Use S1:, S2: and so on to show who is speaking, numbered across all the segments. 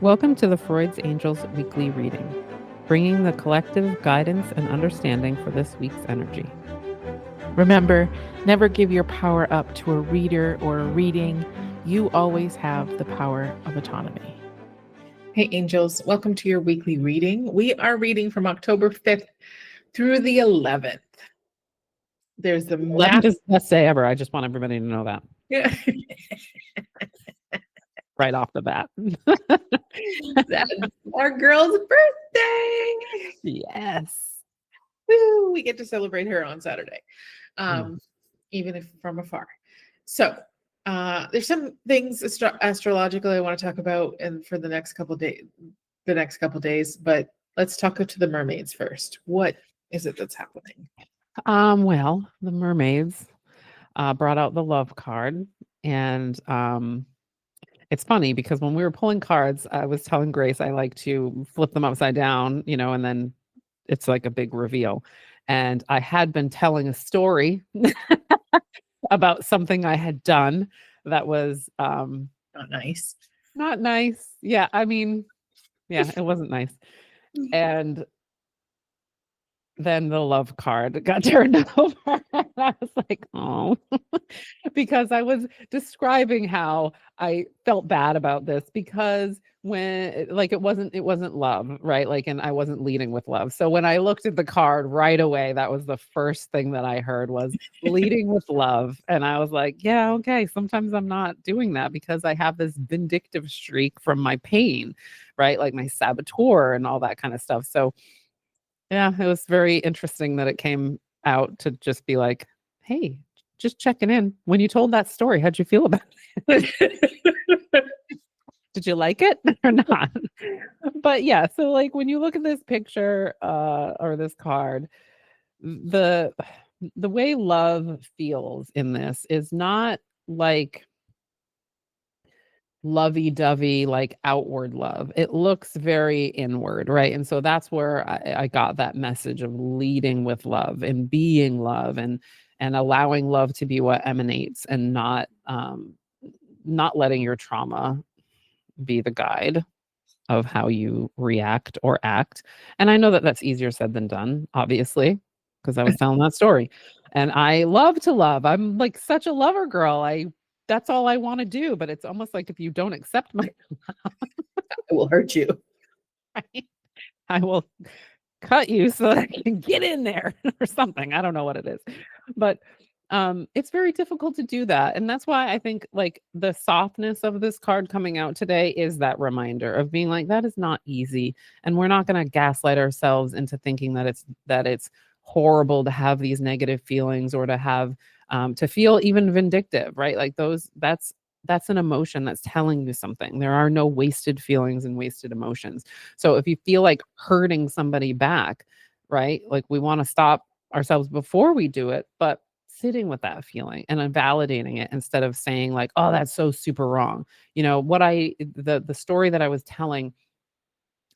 S1: Welcome to the Freud's Angels weekly reading, bringing the collective guidance and understanding for this week's energy.
S2: Remember, never give your power up to a reader or a reading. You always have the power of autonomy.
S3: Hey, angels, welcome to your weekly reading. We are reading from October 5th through the 11th. There's the
S1: 11th is the best day ever. I just want everybody to know that.
S3: Yeah.
S1: Right off the bat.
S3: That's our girl's birthday.
S1: Yes.
S3: Woo, we get to celebrate her on Saturday, even if from afar. So there's some things astrological I want to talk about and for the next couple days, but let's talk to the mermaids first. What is it that's happening?
S1: Well, the mermaids brought out the love card, and it's funny because when we were pulling cards, I was telling Grace I like to flip them upside down, and then it's like a big reveal. And I had been telling a story about something I had done that was
S3: not nice.
S1: Not nice. Yeah, I mean, yeah, it wasn't nice. And then the love card got turned over. I was like, oh, because I was describing how I felt bad about this because when it wasn't love, right? And I wasn't leading with love. So when I looked at the card right away, that was the first thing that I heard was leading with love. And I was like, yeah, okay, sometimes I'm not doing that because I have this vindictive streak from my pain, right? Like my saboteur and all that kind of stuff. So yeah, it was very interesting that it came out to just be like, hey, just checking in. When you told that story, how'd you feel about it? Did you like it or not? But yeah, so when you look at this picture or this card, the way love feels in this is not like lovey-dovey, like outward love. It looks very inward, right? And so that's where I got that message of leading with love and being love and allowing love to be what emanates and not letting your trauma be the guide of how you react or act. And I know that that's easier said than done, obviously, because I was telling that story. And I love to love. I'm like such a lover girl. That's all I want to do. But it's almost like if you don't accept my love,
S3: it will hurt you.
S1: Right? I will cut you so that I can get in there or something. I don't know what it is. But it's very difficult to do that. And that's why I think the softness of this card coming out today is that reminder of being like, that is not easy. And we're not going to gaslight ourselves into thinking that it's horrible to have these negative feelings or to have to feel even vindictive, right? That's an emotion that's telling you something. There are no wasted feelings and wasted emotions. So if you feel like hurting somebody back, right? We want to stop ourselves before we do it, but sitting with that feeling and validating it instead of saying oh, that's so super wrong. The story that I was telling,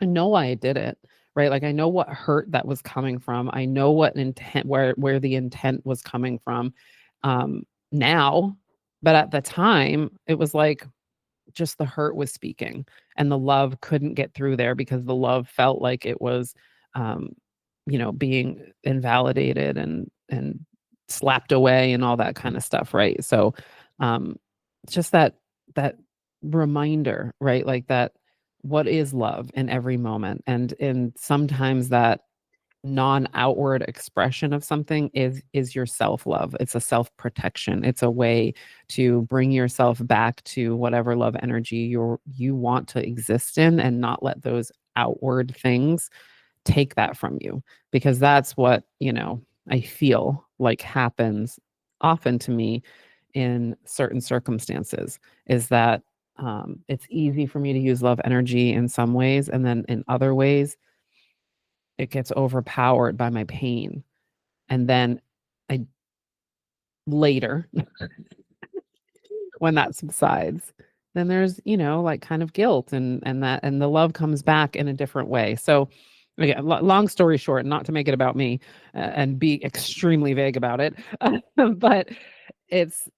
S1: I know why I did it, right? I know what hurt that was coming from. I know what intent, where the intent was coming from now. But at the time, it was just the hurt was speaking and the love couldn't get through there because the love felt like it was, being invalidated and slapped away and all that kind of stuff. Right. So just that reminder, right? That what is love in every moment. And sometimes that non-outward expression of something is your self-love. It's a self-protection. It's a way to bring yourself back to whatever love energy you want to exist in and not let those outward things take that from you, because that's what I feel like happens often to me in certain circumstances, is that it's easy for me to use love energy in some ways, and then in other ways it gets overpowered by my pain. And then I later when that subsides, then there's kind of guilt and the love comes back in a different way. So again, long story short, not to make it about me and be extremely vague about it, but it's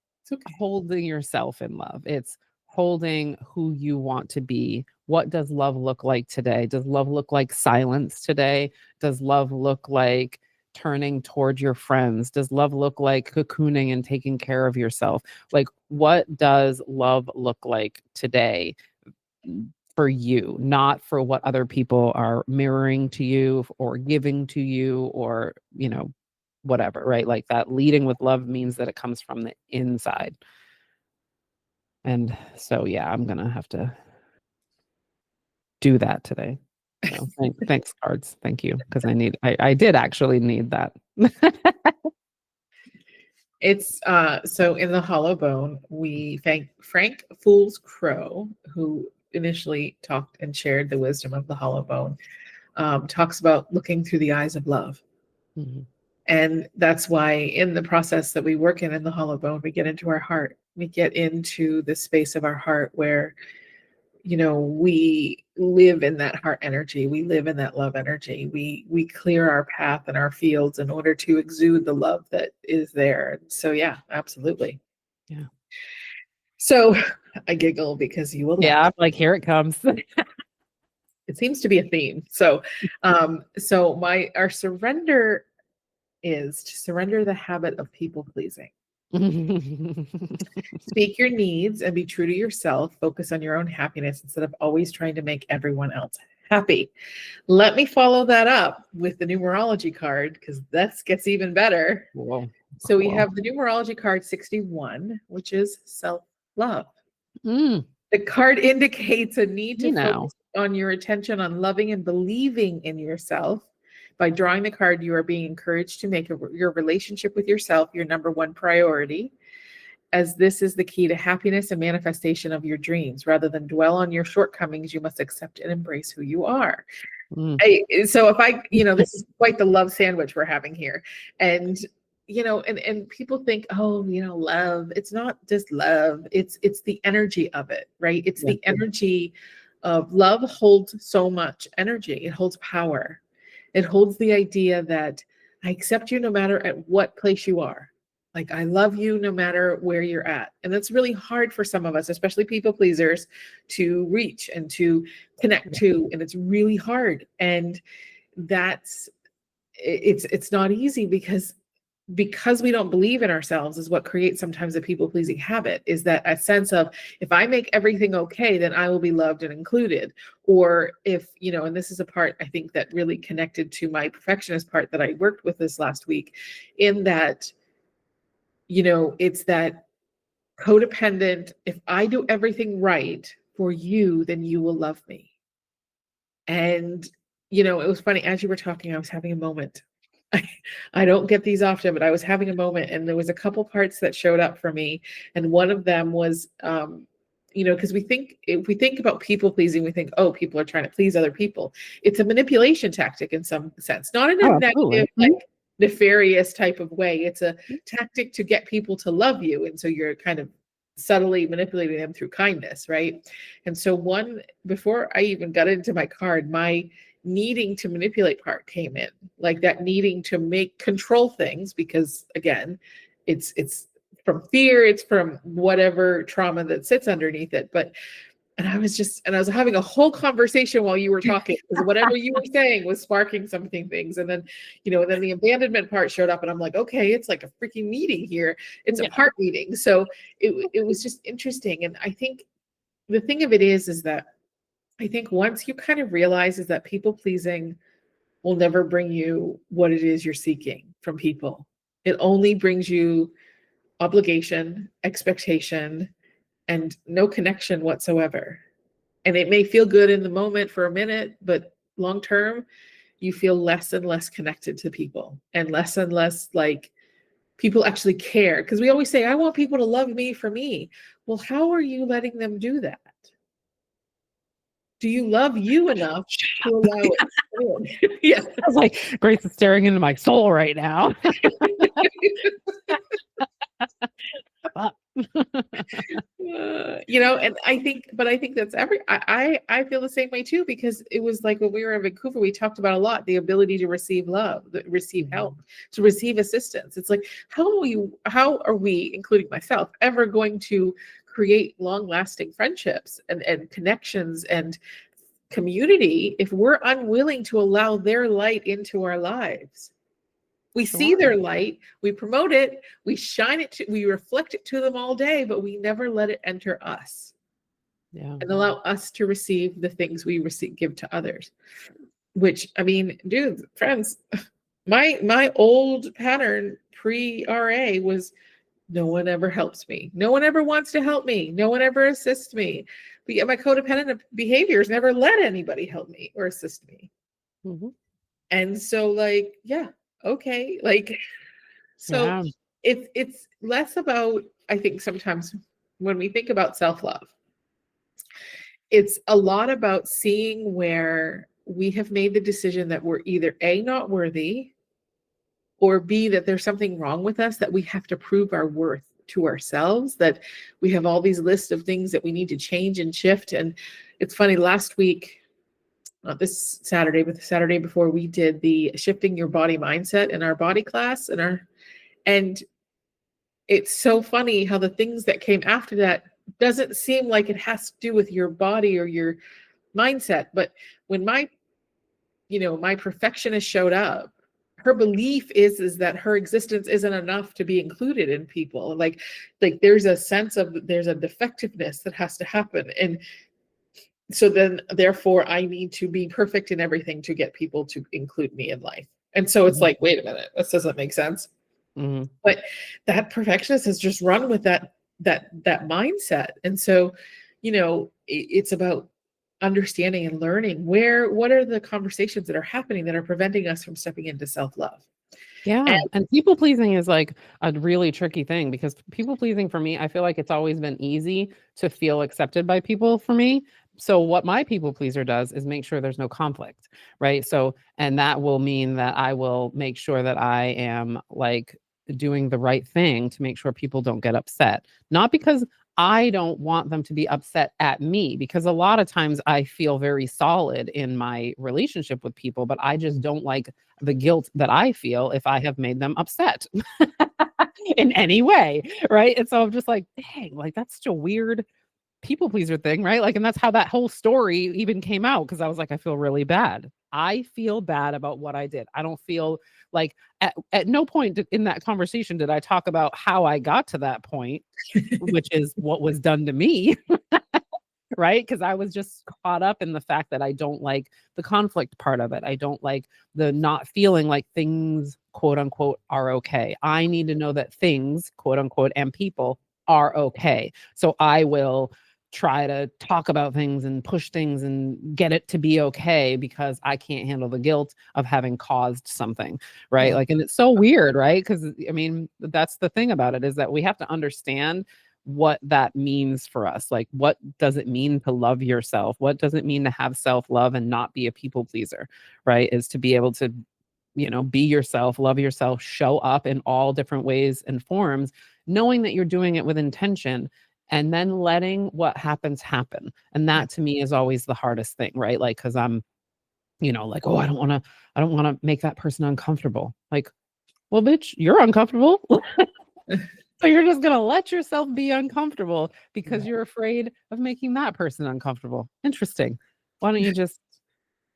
S1: holding yourself in love. It's holding who you want to be what does love look like today? Does love look like silence today? Does love look like turning towards your friends? Does love look like cocooning and taking care of yourself? Like, what does love look like today for you, not for what other people are mirroring to you or giving to you or, whatever, right? Like that leading with love means that it comes from the inside. And so, yeah, I'm going to have to do that today. So thanks cards. Thank you. Cause I did actually need that.
S3: It's so in the Hollow Bone, we thank Frank Fool's Crow, who initially talked and shared the wisdom of the Hollow Bone, talks about looking through the eyes of love.
S1: Mhm.
S3: And that's why in the process that we work in the Hollow Bone, we get into our heart. We get into the space of our heart where, we live in that heart energy. We live in that love energy. We clear our path and our fields in order to exude the love that is there. So yeah, absolutely.
S1: Yeah.
S3: So I giggle because you will laugh.
S1: Yeah. Like here it comes.
S3: It seems to be a theme. So our surrender is to surrender the habit of people pleasing. Speak your needs and be true to yourself. Focus on your own happiness instead of always trying to make everyone else happy. Let me follow that up with the numerology card because that gets even better.
S1: Cool.
S3: So we have the numerology card 61, which is self-love.
S1: Mm,
S3: The card indicates a need to
S1: you know.
S3: focus on your attention on loving and believing in yourself. By drawing the card, you are being encouraged to make your relationship with yourself your number one priority, as this is the key to happiness and manifestation of your dreams. Rather than dwell on your shortcomings, you must accept and embrace who you are.
S1: Mm.
S3: So if I, this is quite the love sandwich we're having here. And, and people think, oh, love, it's not just love. It's the energy of it, right? It's the energy of love holds so much energy. It holds power. It holds the idea that I accept you no matter at what place you are. Like, I love you no matter where you're at. And that's really hard for some of us, especially people pleasers, to reach and to connect to. And it's really hard. And it's not easy because we don't believe in ourselves is what creates sometimes a people pleasing habit, is that a sense of, if I make everything okay, then I will be loved and included. Or if, and this is a part I think that really connected to my perfectionist part that I worked with this last week, in that, it's that codependent, if I do everything right for you, then you will love me. And, it was funny, as you were talking, I was having a moment. I don't get these often, but I was having a moment, and there was a couple parts that showed up for me. And one of them was, because if we think about people pleasing, we think, oh, people are trying to please other people. It's a manipulation tactic in some sense, not in a negative, nefarious type of way. It's a tactic to get people to love you. And so you're kind of subtly manipulating them through kindness, right? And so before I even got into my card, my needing to manipulate part came in, like that needing to control things, because again, it's from fear, it's from whatever trauma that sits underneath it. And I was having a whole conversation while you were talking, because whatever you were saying was sparking things. And then, then the abandonment part showed up, and I'm like, okay, it's like a freaking meeting here. It's a part meeting. So it was just interesting. And I think the thing of it is that I think once you kind of realize is that people pleasing will never bring you what it is you're seeking from people. It only brings you obligation, expectation, and no connection whatsoever. And it may feel good in the moment for a minute, but long term, you feel less and less connected to people, and less like people actually care. Because we always say, I want people to love me for me. Well, how are you letting them do that? Do you love you enough to allow it?
S1: Yeah. I was like, Grace is staring into my soul right now.
S3: And I think that's I feel the same way too, because it was like when we were in Vancouver, we talked about a lot the ability to receive love, receive help, to receive assistance. It's like, how are we, including myself, ever going to create long-lasting friendships and connections and community if we're unwilling to allow their light into our lives. We see
S1: Sure.
S3: their light, we promote it, we shine it, we reflect it to them all day, but we never let it enter us
S1: Yeah.
S3: and allow us to receive the things we give to others. Which, I mean, dude, friends, my old pattern pre-RA was no one ever helps me. No one ever wants to help me. No one ever assists me. But yet my codependent behaviors never let anybody help me or assist me.
S1: Mm-hmm.
S3: And so, like, yeah, okay. Like, so
S1: Yeah.
S3: it's less about, I think sometimes when we think about self-love, it's a lot about seeing where we have made the decision that we're either A, not worthy, or B, that there's something wrong with us, that we have to prove our worth to ourselves, that we have all these lists of things that we need to change and shift. And it's funny, last week, not this Saturday, but the Saturday before, we did the shifting your body mindset in our body class, and it's so funny how the things that came after that doesn't seem like it has to do with your body or your mindset. But when my perfectionist showed up, her belief is that her existence isn't enough to be included in people. Like there's a sense of, there's a defectiveness that has to happen. And so then therefore I need to be perfect in everything to get people to include me in life. And so it's like, wait a minute, this doesn't make sense.
S1: Mm-hmm.
S3: But that perfectionist has just run with that mindset. And so, it's about understanding and learning what are the conversations that are happening that are preventing us from stepping into self-love.
S1: Yeah. And people pleasing is like a really tricky thing, because people pleasing for me, I feel like it's always been easy to feel accepted by people for me. So what my people pleaser does is make sure there's no conflict, right? So, and that will mean that I will make sure that I am like doing the right thing to make sure people don't get upset. Not because I don't want them to be upset at me, because a lot of times I feel very solid in my relationship with people, but I just don't like the guilt that I feel if I have made them upset in any way, right? And so I'm just like, dang, like that's such a weird people pleaser thing, right? Like, and that's how that whole story even came out, because I was like, I feel really bad. I feel bad about what I did. I don't feel like at no point in that conversation did I talk about how I got to that point, which is what was done to me. Right? Because I was just caught up in the fact that I don't like the conflict part of it. I don't like the not feeling like things, quote unquote, are okay. I need to know that things, quote unquote, and people are okay. So I will try to talk about things and push things and get it to be okay, because I can't handle the guilt of having caused something, right?
S3: Yeah.
S1: Like, and it's so weird, right? Because I mean, that's the thing about it, is that we have to understand what that means for us. Like, what does it mean to love yourself? What does it mean to have self-love and not be a people pleaser, right? Is to be able to, be yourself, love yourself, show up in all different ways and forms, knowing that you're doing it with intention, and then letting what happens happen. And that to me is always the hardest thing, right? Like, cause I'm, like, oh, I don't want to make that person uncomfortable. Like, well, bitch, you're uncomfortable. So you're just going to let yourself be uncomfortable because you're afraid of making that person uncomfortable. Interesting. Why don't you just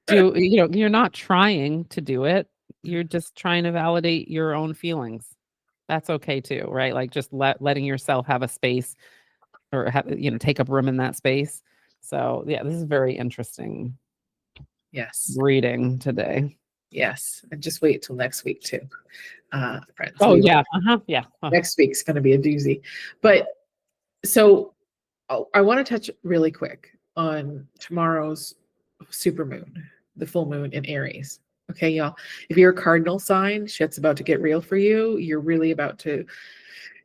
S1: you're not trying to do it. You're just trying to validate your own feelings. That's okay too, right? Like just letting yourself have a space, or take up room in that space. So yeah, this is very interesting
S3: Yes.
S1: reading today.
S3: Yes. And just wait till next week too. Friends.
S1: Oh yeah. Uh-huh. Yeah.
S3: Next week's going to be a doozy. But so I want to touch really quick on tomorrow's supermoon, the full moon in Aries. Okay, y'all. If you're a cardinal sign, shit's about to get real for you. You're really about to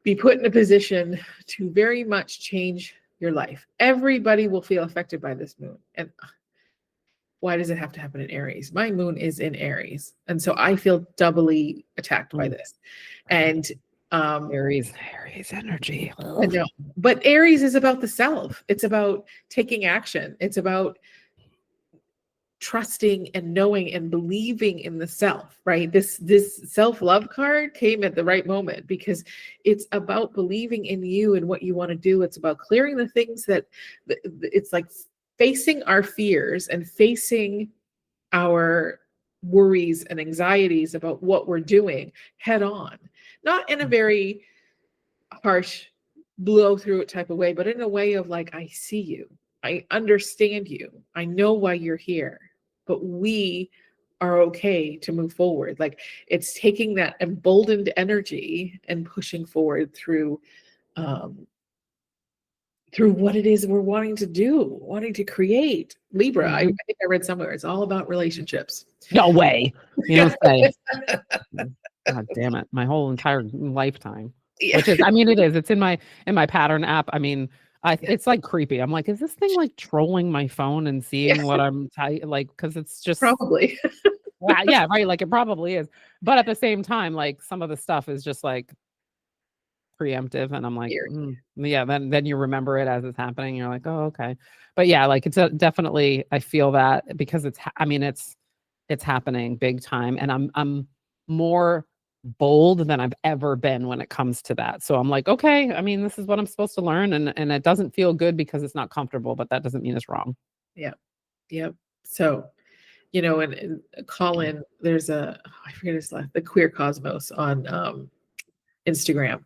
S3: be put in a position to very much change your life. Everybody will feel affected by this moon. And why does it have to happen in Aries? My moon is in Aries. And so I feel doubly attacked by this. And
S1: Aries energy.
S3: I know. But Aries is about the self. It's about taking action. It's about trusting and knowing and believing in the self, right? This self-love card came at the right moment because it's about believing in you and what you want to do. It's about clearing the things that it's like facing our fears and facing our worries and anxieties about what we're doing head on, not in a very harsh blow through it type of way, but in a way of like, I see you, I understand you, I know why you're here, but we are okay to move forward. Like, it's taking that emboldened energy and pushing forward through what it is we're wanting to do, wanting to create. Libra, I think I read somewhere, it's all about relationships.
S1: No way. You don't say. God damn it. My whole entire lifetime.
S3: Yeah.
S1: Which is, I mean, it is. It's in my pattern app. I mean, it's like creepy. I'm like, is this thing like trolling my phone and seeing what I'm like? Because it's just
S3: Probably.
S1: yeah, right. Like it probably is. But at the same time, like some of the stuff is just like preemptive, and I'm like, yeah. Then you remember it as it's happening. You're like, oh, okay. But yeah, like it's definitely. I feel that because it's. I mean, it's happening big time, and I'm more bold than I've ever been when it comes to that. So I'm like, okay, I mean, this is what I'm supposed to learn, and it doesn't feel good because it's not comfortable, but that doesn't mean it's wrong.
S3: Yeah. Yep. So, and Colin, there's I forget his last, the Queer Cosmos on Instagram.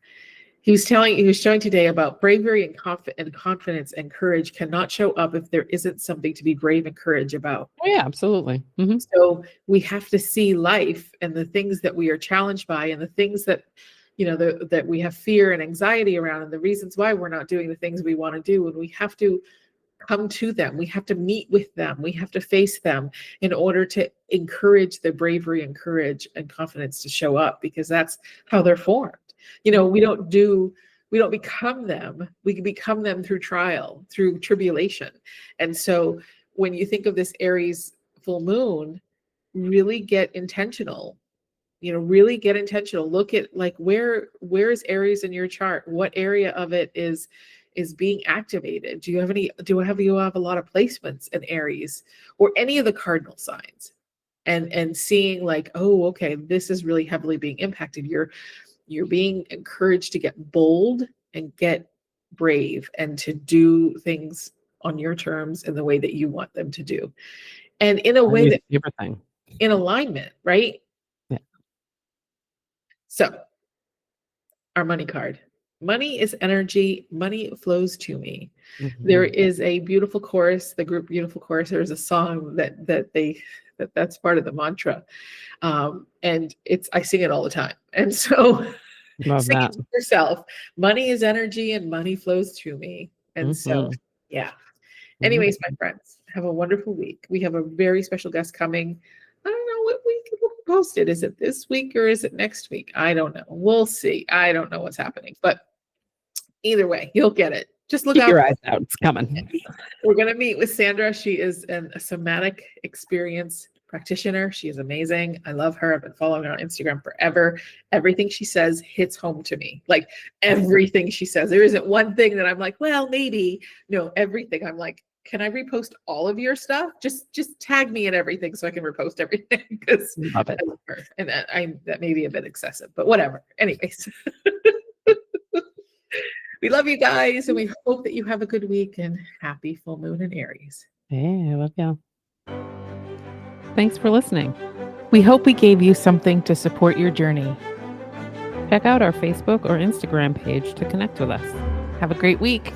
S3: He was showing today about bravery and confidence and courage cannot show up if there isn't something to be brave and courage about.
S1: Oh, yeah, absolutely. Mm-hmm.
S3: So we have to see life and the things that we are challenged by and the things that, that we have fear and anxiety around and the reasons why we're not doing the things we want to do. And we have to come to them. We have to meet with them. We have to face them in order to encourage the bravery and courage and confidence to show up, because that's how they're formed. We don't become them. We can become them through trial, through tribulation. And so when you think of this Aries full moon, really get intentional. Really get intentional. Look at like where is Aries in your chart? What area of it is being activated? Do you have a lot of placements in Aries or any of the cardinal signs? And seeing like, oh, okay, this is really heavily being impacted. You're being encouraged to get bold and get brave and to do things on your terms in the way that you want them to do. And in a way that
S1: everything
S3: in alignment, right?
S1: Yeah.
S3: So our money card. Money is energy. Money flows to me. Mm-hmm. There is a beautiful chorus, the group Beautiful Chorus. There's a song that's part of the mantra. And I sing it all the time. And so sing it to yourself. Money is energy and money flows to me. And so, yeah. Anyways, my friends, have a wonderful week. We have a very special guest coming. I don't know what week we'll post it. Is it this week or is it next week? I don't know. We'll see. I don't know what's happening, but either way, you'll get it. Just look
S1: Keep your eyes out. It's coming.
S3: We're going to meet with Sandra. She is a somatic experience practitioner. She is amazing. I love her. I've been following her on Instagram forever. Everything she says hits home to me. Like everything she says. There isn't one thing that I'm like, well, maybe. No, everything. I'm like, can I repost all of your stuff? Just tag me in everything so I can repost everything, because I love her. And that may be a bit excessive, but whatever. Anyways. We love you guys, and we hope that you have a good week, and happy full moon in Aries.
S1: Hey, I love you. Thanks for listening.
S2: We hope we gave you something to support your journey.
S1: Check out our Facebook or Instagram page to connect with us.
S2: Have a great week.